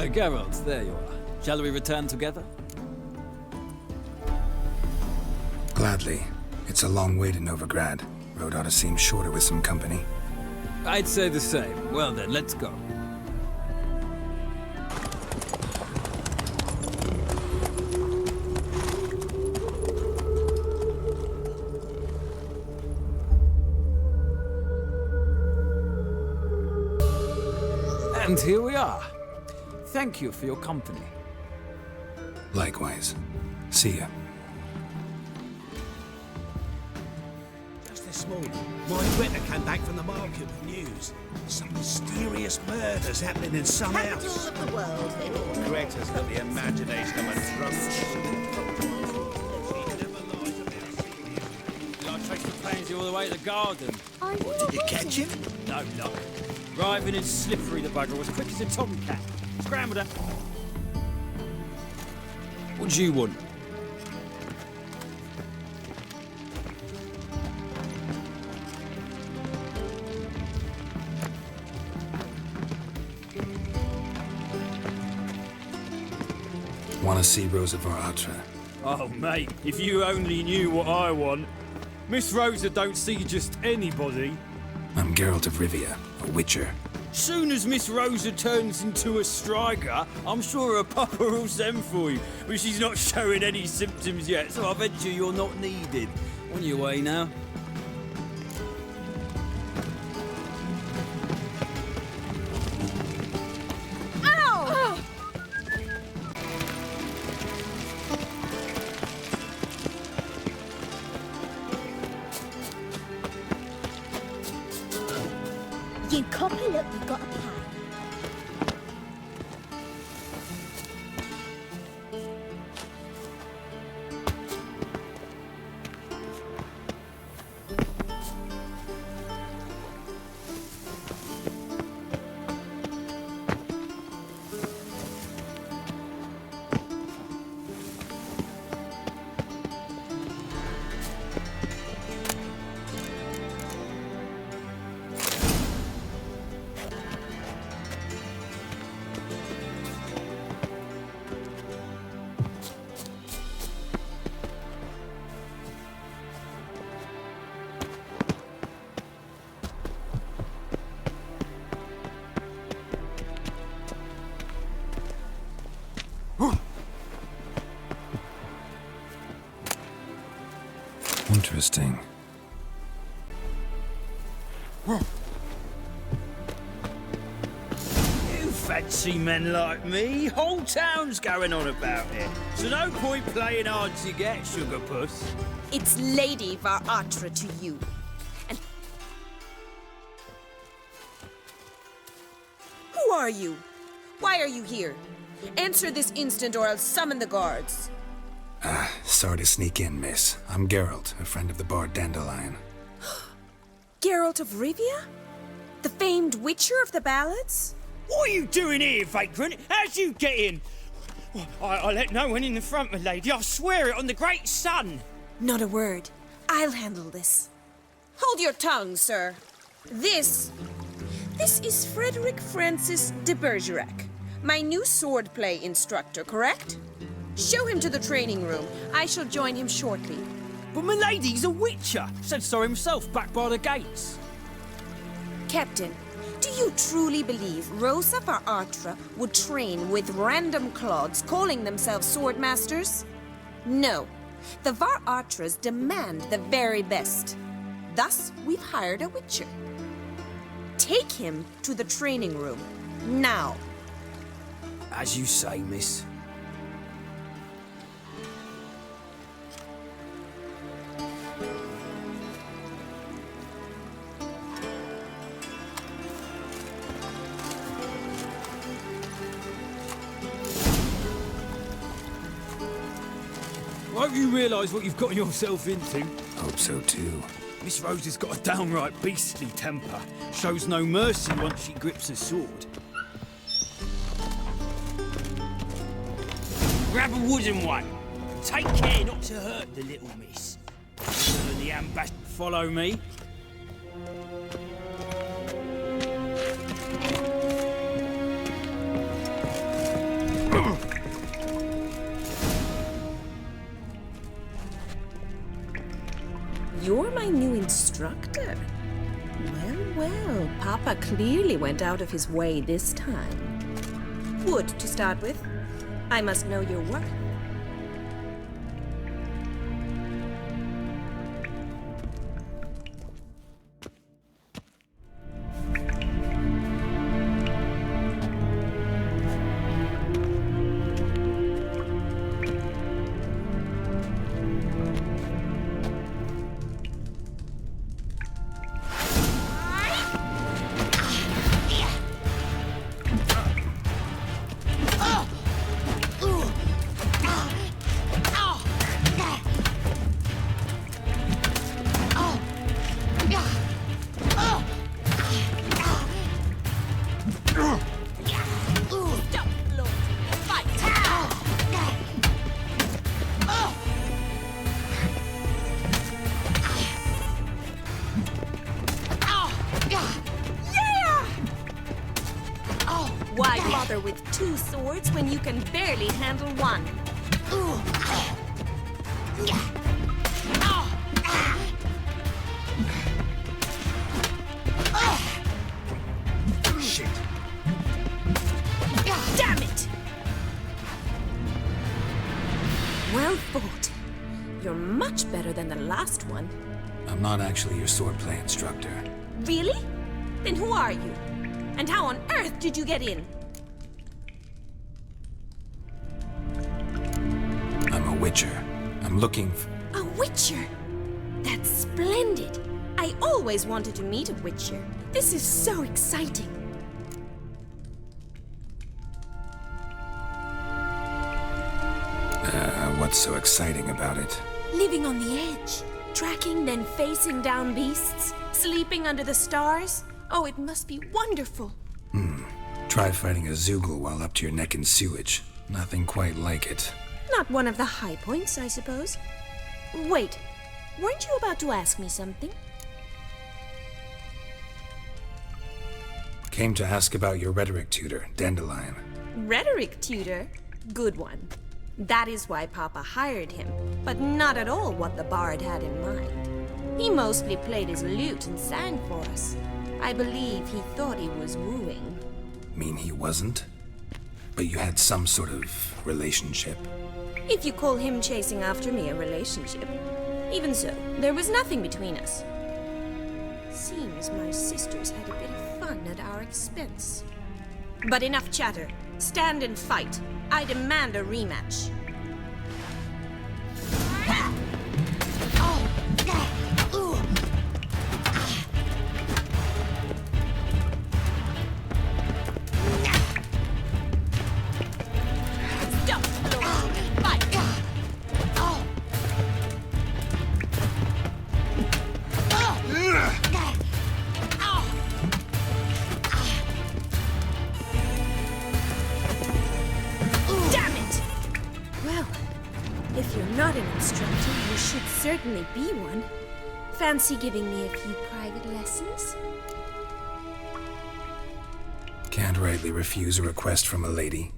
Ah, Geralt, there you are. Shall we return together? Gladly. It's a long way to Novigrad. Road ought to seem shorter with some company. I'd say the same. Well then, let's go. And here we are. Thank you for your company. Likewise. See ya. Just this morning, my Twitter came back from the market with news. Some mysterious murders happening in some Capital house. of the world, then. Greta's got the imagination of a drunk. I traced the pansy all the way to the garden. Did you catch him? No luck. Driving in slippery, the bugger was quick as a tomcat. Scrambled up. What do you want? Want to see Rosa Varatra? Oh, mate, if you only knew what I want. Miss Rosa don't see just anybody. I'm Geralt of Rivia, a witcher. Soon as Miss Rosa turns into a striker, I'm sure her papa will send for you. But she's not showing any symptoms yet, so I venture you're not needed. On your way now. You copy, look, you've got a plan. Interesting. You fancy men like me? Whole town's going on about it. So no point playing hard to get, sugar puss. It's Lady Varatra to you. And who are you? Why are you here? Answer this instant or I'll summon the guards. Sorry to sneak in, miss. I'm Geralt, a friend of the bard Dandelion. Geralt of Rivia? The famed witcher of the ballads? What are you doing here, vagrant? How'd you get in? I let no one in the front, my lady. I swear it on the great sun. Not a word. I'll handle this. Hold your tongue, sir. This is Frederick Francis de Bergerac, my new swordplay instructor, correct? Show him to the training room. I shall join him shortly. But my lady's a witcher. Said so himself back by the gates. Captain, do you truly believe Rosa Varatra would train with random clods calling themselves sword masters? No. The Varatras demand the very best. Thus, we've hired a witcher. Take him to the training room. Now. As you say, miss. I hope you realise what you've gotten yourself into. Hope so too. Miss Rosa's got a downright beastly temper. Shows no mercy once she grips a sword. Grab a wooden one. Take care not to hurt the little miss. The ambassador, follow me. Papa clearly went out of his way this time. Wood, to start with. I must know your worth. Why bother with two swords when you can barely handle one? Shit. Damn it! Well fought. You're much better than the last one. I'm not actually your swordplay instructor. Really? Then who are you? And how on earth did you get in? I'm a witcher. I'm looking A witcher? That's splendid. I always wanted to meet a witcher. This is so exciting. What's so exciting about it? Living on the edge. Tracking, then facing down beasts. Sleeping under the stars. Oh, it must be wonderful. Try fighting a Zoogle while up to your neck in sewage. Nothing quite like it. Not one of the high points, I suppose. Wait, weren't you about to ask me something? Came to ask about your rhetoric tutor, Dandelion. Rhetoric tutor? Good one. That is why Papa hired him, but not at all what the bard had in mind. He mostly played his lute and sang for us. I believe he thought he was wooing. Mean he wasn't? But you had some sort of relationship. If you call him chasing after me a relationship. Even so, there was nothing between us. Seems my sisters had a bit of fun at our expense. But enough chatter. Stand and fight. I demand a rematch. If you're not an instructor, you should certainly be one. Fancy giving me a few private lessons? Can't rightly refuse a request from a lady.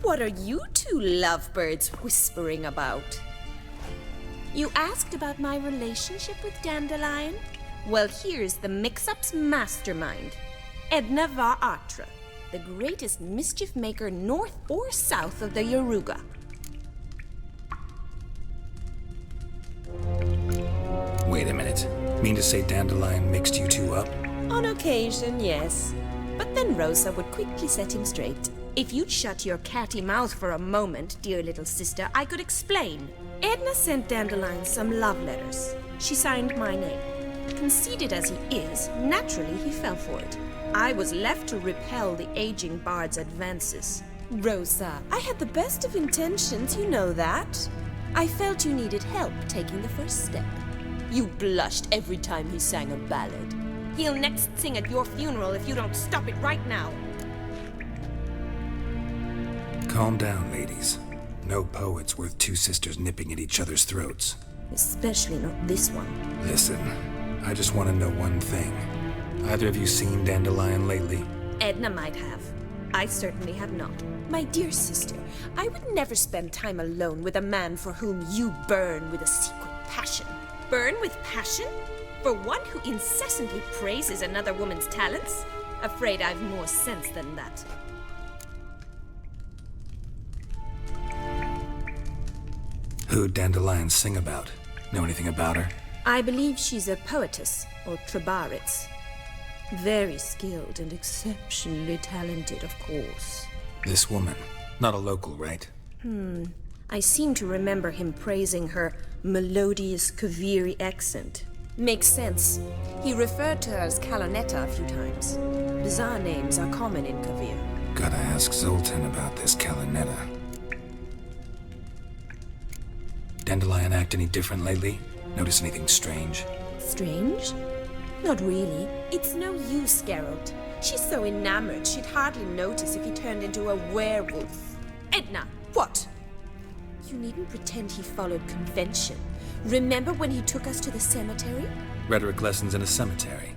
What are you two lovebirds whispering about? You asked about my relationship with Dandelion? Well, here's the mix-up's mastermind. Edna var Atra, the greatest mischief maker north or south of the Yaruga. Wait a minute. Mean to say Dandelion mixed you two up? On occasion, yes. But then Rosa would quickly set him straight. If you'd shut your catty mouth for a moment, dear little sister, I could explain. Edna sent Dandelion some love letters. She signed my name. Conceited as he is, naturally he fell for it. I was left to repel the aging bard's advances. Rosa, I had the best of intentions, you know that. I felt you needed help taking the first step. You blushed every time he sang a ballad. He'll next sing at your funeral if you don't stop it right now. Calm down, ladies. No poet's worth two sisters nipping at each other's throats. Especially not this one. Listen, I just want to know one thing. Either of you seen Dandelion lately? Edna might have. I certainly have not. My dear sister, I would never spend time alone with a man for whom you burn with a secret passion. Burn with passion? For one who incessantly praises another woman's talents? Afraid I've more sense than that. Who'd dandelions sing about? Know anything about her? I believe she's a poetess, or trabaritz. Very skilled and exceptionally talented, of course. This woman. Not a local, right? I seem to remember him praising her melodious Kaviri accent. Makes sense. He referred to her as Kalonetta a few times. Bizarre names are common in Kavir. Gotta ask Zoltan about this Kalonetta. Dandelion act any different lately? Notice anything strange? Strange? Not really. It's no use, Geralt. She's so enamored she'd hardly notice if he turned into a werewolf. Edna, what? You needn't pretend he followed convention. Remember when he took us to the cemetery? Rhetoric lessons in a cemetery.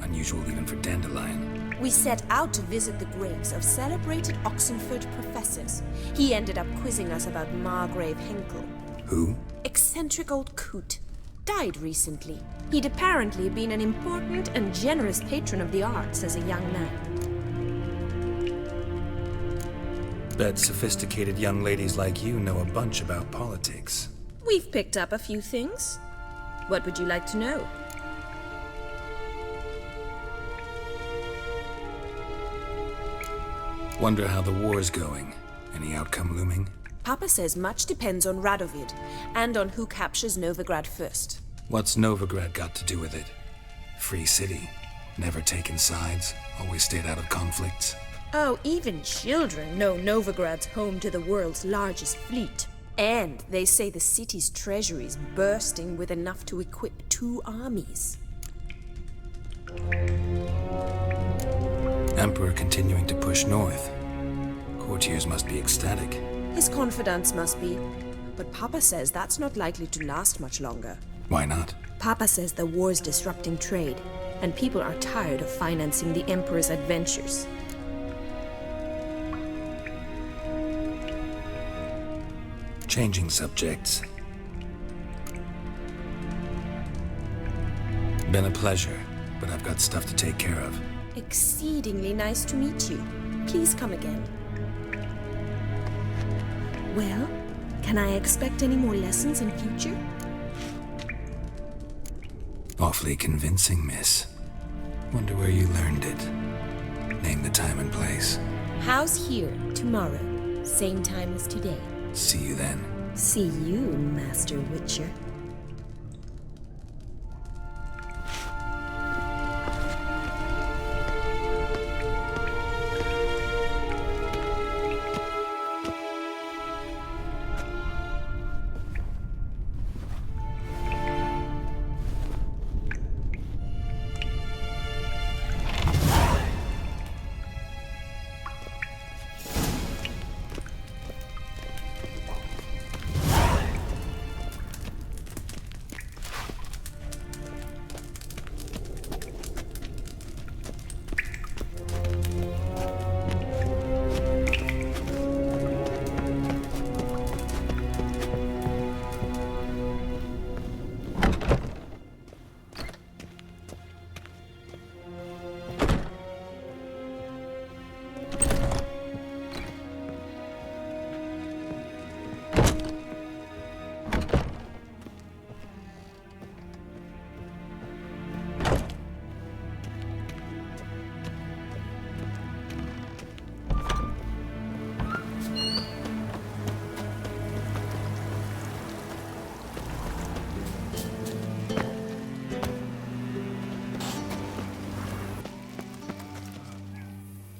Unusual even for Dandelion. We set out to visit the graves of celebrated Oxenford professors. He ended up quizzing us about Margrave Henkel. Who? Eccentric old coot. Died recently. He'd apparently been an important and generous patron of the arts as a young man. Bet sophisticated young ladies like you know a bunch about politics. We've picked up a few things. What would you like to know? Wonder how the war's going. Any outcome looming? Papa says much depends on Radovid, and on who captures Novigrad first. What's Novigrad got to do with it? Free city. Never taken sides. Always stayed out of conflicts. Oh, even children know Novigrad's home to the world's largest fleet. And they say the city's treasury's bursting with enough to equip 2 armies. Emperor continuing to push north. Courtiers must be ecstatic. His confidants must be. But Papa says that's not likely to last much longer. Why not? Papa says the war's disrupting trade, and people are tired of financing the Emperor's adventures. Changing subjects. Been a pleasure, but I've got stuff to take care of. Exceedingly nice to meet you. Please come again. Well, can I expect any more lessons in future? Awfully convincing, miss. Wonder where you learned it. Name the time and place. House here, tomorrow. Same time as today. See you then. See you, Master Witcher.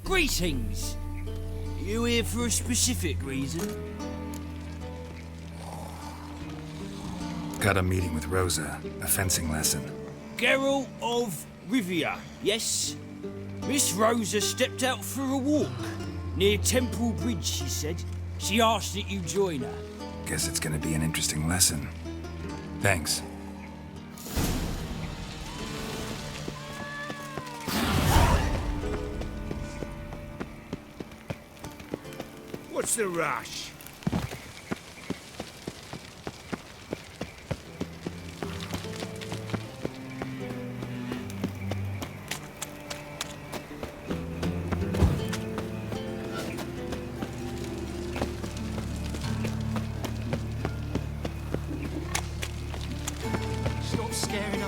Greetings! You here for a specific reason? Got a meeting with Rosa. A fencing lesson. Geralt of Rivia, yes? Miss Rosa stepped out for a walk. Near Temple Bridge, she said. She asked that you join her. Guess it's gonna be an interesting lesson. Thanks. What's the rush?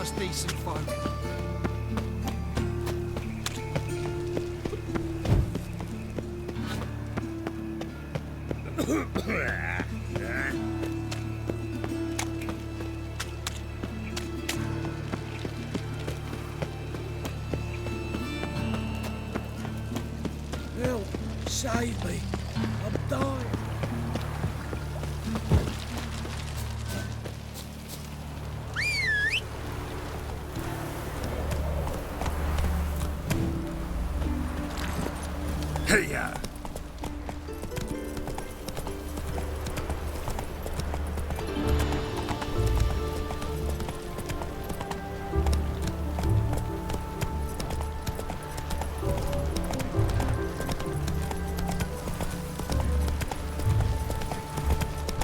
us decent folk. Help, save me. I'm dying. Hey-ya!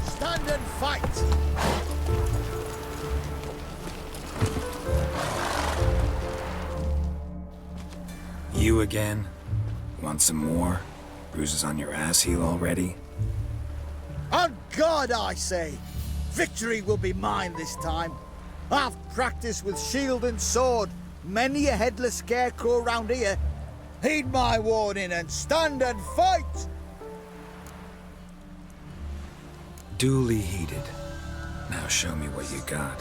Stand and fight! You again? Want some more? Bruises on your ass heel already? On God, I say! Victory will be mine this time. I've practiced with shield and sword. Many a headless scarecrow round here. Heed my warning and stand and fight! Duly heeded. Now show me what you got.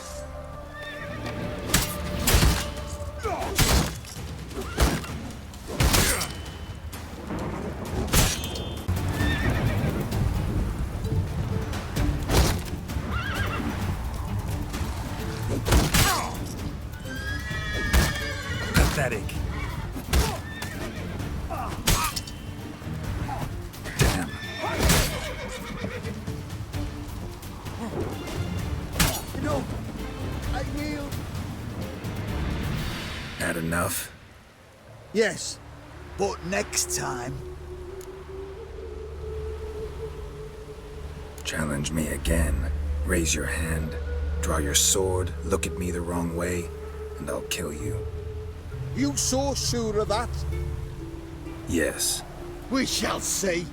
Pathetic. Damn. No, I yield. Had enough? Yes, but next time. Challenge me again. Raise your hand. Draw your sword. Look at me the wrong way. And I'll kill you. You so sure of that? Yes. We shall see.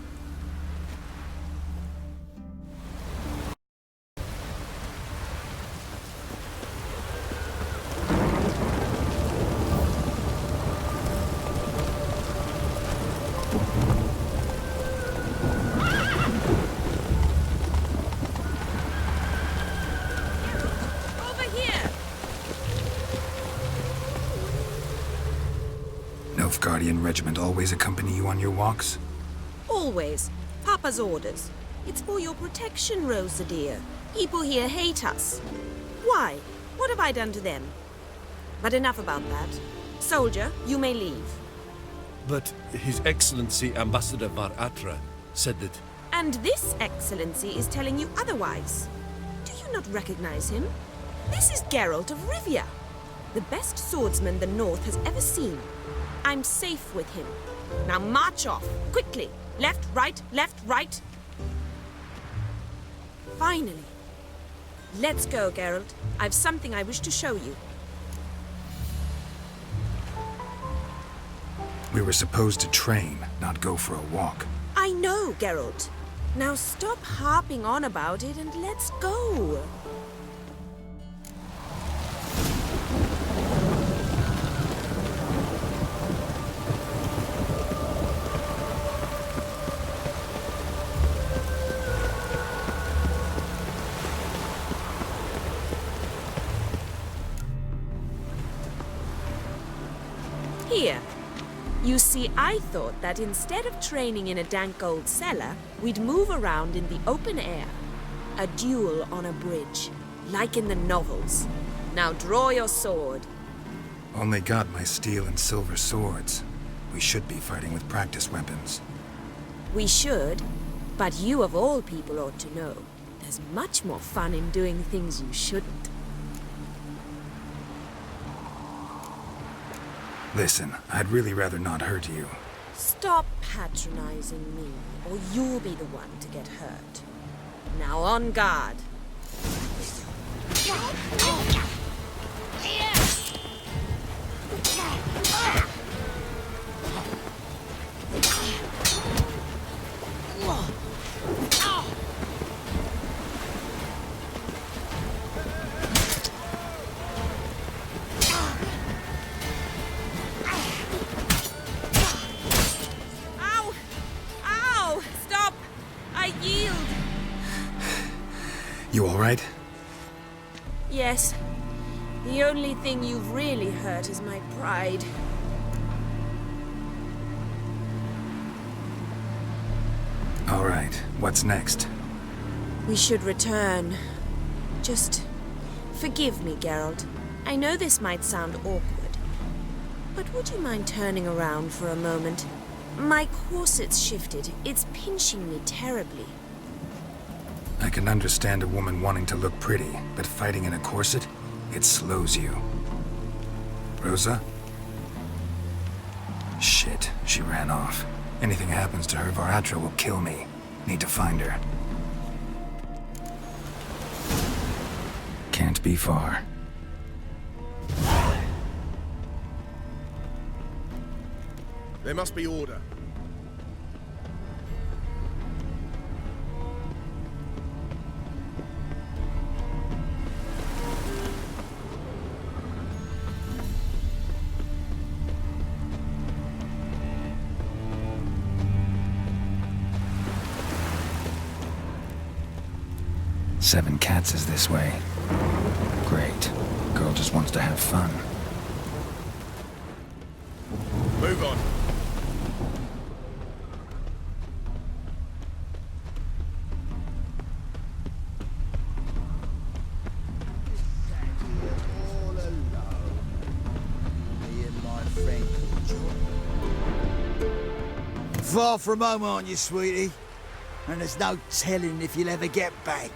Over here! Nilfgaardian regiment always accompany you on your walks? Always. Papa's orders. It's for your protection, Rosa dear. People here hate us. Why? What have I done to them? But enough about that. Soldier, you may leave. But His Excellency Ambassador Var Atra said that... And this excellency is telling you otherwise. Do you not recognize him? This is Geralt of Rivia, the best swordsman the North has ever seen. I'm safe with him. Now march off, quickly. Left, right, left, right. Finally. Let's go, Geralt. I've something I wish to show you. We were supposed to train, not go for a walk. I know, Geralt. Now stop harping on about it and let's go. Here. You see, I thought that instead of training in a dank old cellar, we'd move around in the open air. A duel on a bridge, like in the novels. Now draw your sword. Only got my steel and silver swords. We should be fighting with practice weapons. We should, but you of all people ought to know. There's much more fun in doing things you shouldn't. Listen, I'd really rather not hurt you. Stop patronizing me, or you'll be the one to get hurt. Now on guard. You all right? Yes. The only thing you've really hurt is my pride. All right, what's next? We should return. Just forgive me, Geralt. I know this might sound awkward, but would you mind turning around for a moment? My corset's shifted. It's pinching me terribly. I can understand a woman wanting to look pretty, but fighting in a corset, it slows you. Rosa? Shit, she ran off. Anything happens to her, Varatra will kill me. Need to find her. Can't be far. There must be order. Seven Cats is this way. Great. Girl just wants to have fun. Move on. All alone. Me and my friend John. Far from home, aren't you, sweetie? And there's no telling if you'll ever get back.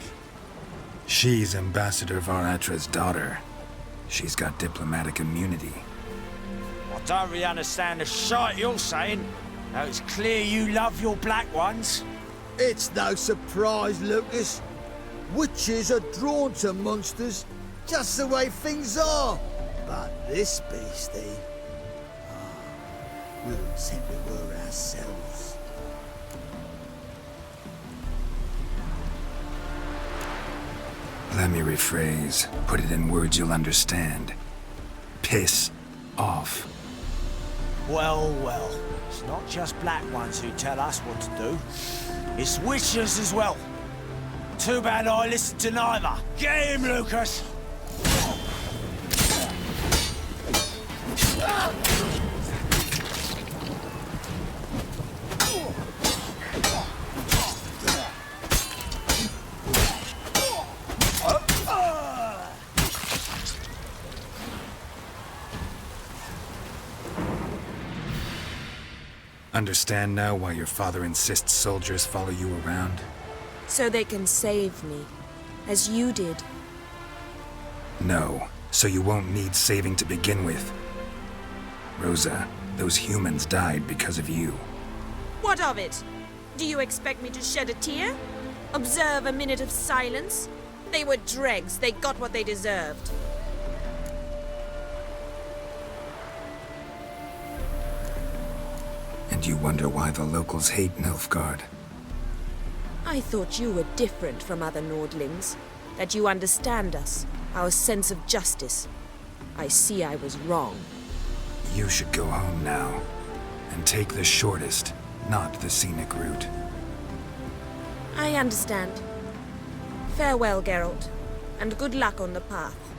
She's Ambassador Varatra's daughter. She's got diplomatic immunity. I don't really understand the shite you're saying. Now it's clear you love your black ones. It's no surprise, Lucas. Witches are drawn to monsters, just the way things are. But this beastie, we wouldn't send it were ourselves. Let me rephrase. Put it in words you'll understand. Piss off. Well, well. It's not just black ones who tell us what to do. It's witches as well. Too bad I listened to neither. Get him, Lucas! Understand now why your father insists soldiers follow you around? So they can save me, as you did. No, so you won't need saving to begin with. Rosa, those humans died because of you. What of it? Do you expect me to shed a tear? Observe a minute of silence? They were dregs. They got what they deserved. And you wonder why the locals hate Nilfgaard. I thought you were different from other Nordlings. That you understand us, our sense of justice. I see I was wrong. You should go home now. And take the shortest, not the scenic route. I understand. Farewell, Geralt, and good luck on the path.